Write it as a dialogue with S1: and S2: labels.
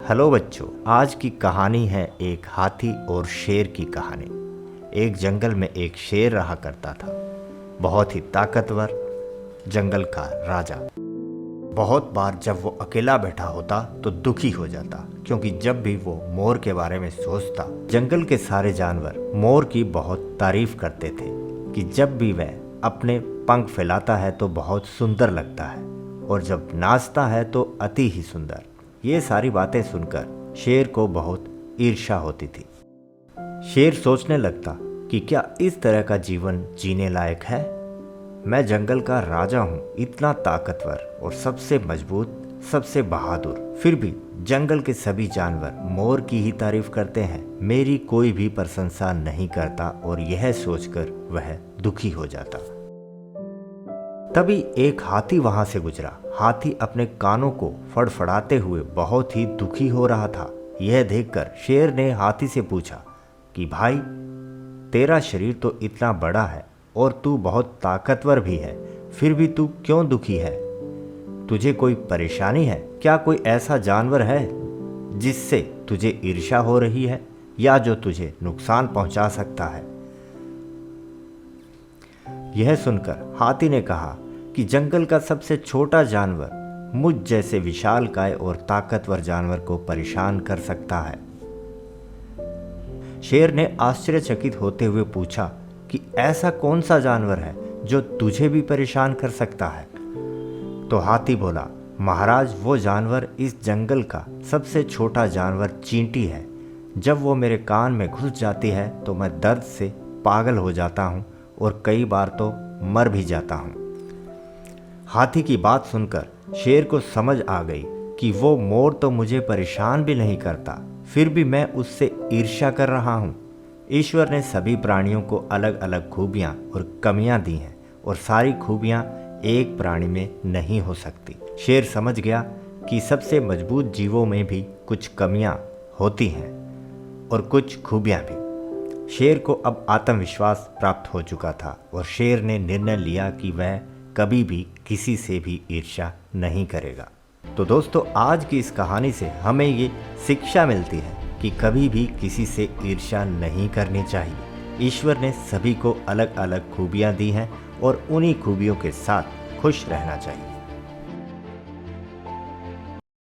S1: Hello बच्चों, आज की कहानी है एक हाथी और शेर की कहानी। एक जंगल में एक शेर रहा करता था, बहुत ही ताकतवर जंगल का राजा। बहुत बार जब वो अकेला बैठा होता तो दुखी हो जाता, क्योंकि जब भी वो मोर के बारे में सोचता, जंगल के सारे जानवर मोर की बहुत तारीफ करते थे कि जब भी वह अपने पंख फैलाता है तो बहुत सुंदर लगता है और जब नाचता है तो अति ही सुंदर। ये सारी बातें सुनकर शेर को बहुत ईर्ष्या होती थी। शेर सोचने लगता कि क्या इस तरह का जीवन जीने लायक है। मैं जंगल का राजा हूँ, इतना ताकतवर और सबसे मजबूत, सबसे बहादुर, फिर भी जंगल के सभी जानवर मोर की ही तारीफ करते हैं, मेरी कोई भी प्रशंसा नहीं करता। और यह सोचकर वह दुखी हो जाता। तभी एक हाथी वहां से गुजरा। हाथी अपने कानों को फड़फड़ाते हुए बहुत ही दुखी हो रहा था। यह देखकर शेर ने हाथी से पूछा कि भाई, तेरा शरीर तो इतना बड़ा है और तू बहुत ताकतवर भी है, फिर भी तू क्यों दुखी है? तुझे कोई परेशानी है? क्या कोई ऐसा जानवर है जिससे तुझे ईर्ष्या हो रही है या जो तुझे नुकसान पहुंचा सकता है? यह सुनकर हाथी ने कहा कि जंगल का सबसे छोटा जानवर मुझ जैसे विशालकाय और ताकतवर जानवर को परेशान कर सकता है। शेर ने आश्चर्यचकित होते हुए पूछा कि ऐसा कौन सा जानवर है जो तुझे भी परेशान कर सकता है? तो हाथी बोला, महाराज, वो जानवर इस जंगल का सबसे छोटा जानवर चींटी है। जब वो मेरे कान में घुस जाती है तो मैं दर्द से पागल हो जाता हूँ और कई बार तो मर भी जाता हूँ। हाथी की बात सुनकर शेर को समझ आ गई कि वो मोर तो मुझे परेशान भी नहीं करता, फिर भी मैं उससे ईर्ष्या कर रहा हूँ। ईश्वर ने सभी प्राणियों को अलग अलग खूबियाँ और कमियाँ दी हैं और सारी खूबियाँ एक प्राणी में नहीं हो सकती। शेर समझ गया कि सबसे मजबूत जीवों में भी कुछ कमियाँ होती हैं और कुछ खूबियाँ भी। शेर को अब आत्मविश्वास प्राप्त हो चुका था और शेर ने निर्णय लिया कि वह कभी भी किसी से भी ईर्ष्या नहीं करेगा। तो दोस्तों, आज की इस कहानी से हमें ये शिक्षा मिलती है कि कभी भी किसी से ईर्ष्या नहीं करनी चाहिए। ईश्वर ने सभी को अलग अलग खूबियाँ दी हैं और उन्हीं खूबियों के साथ खुश रहना चाहिए।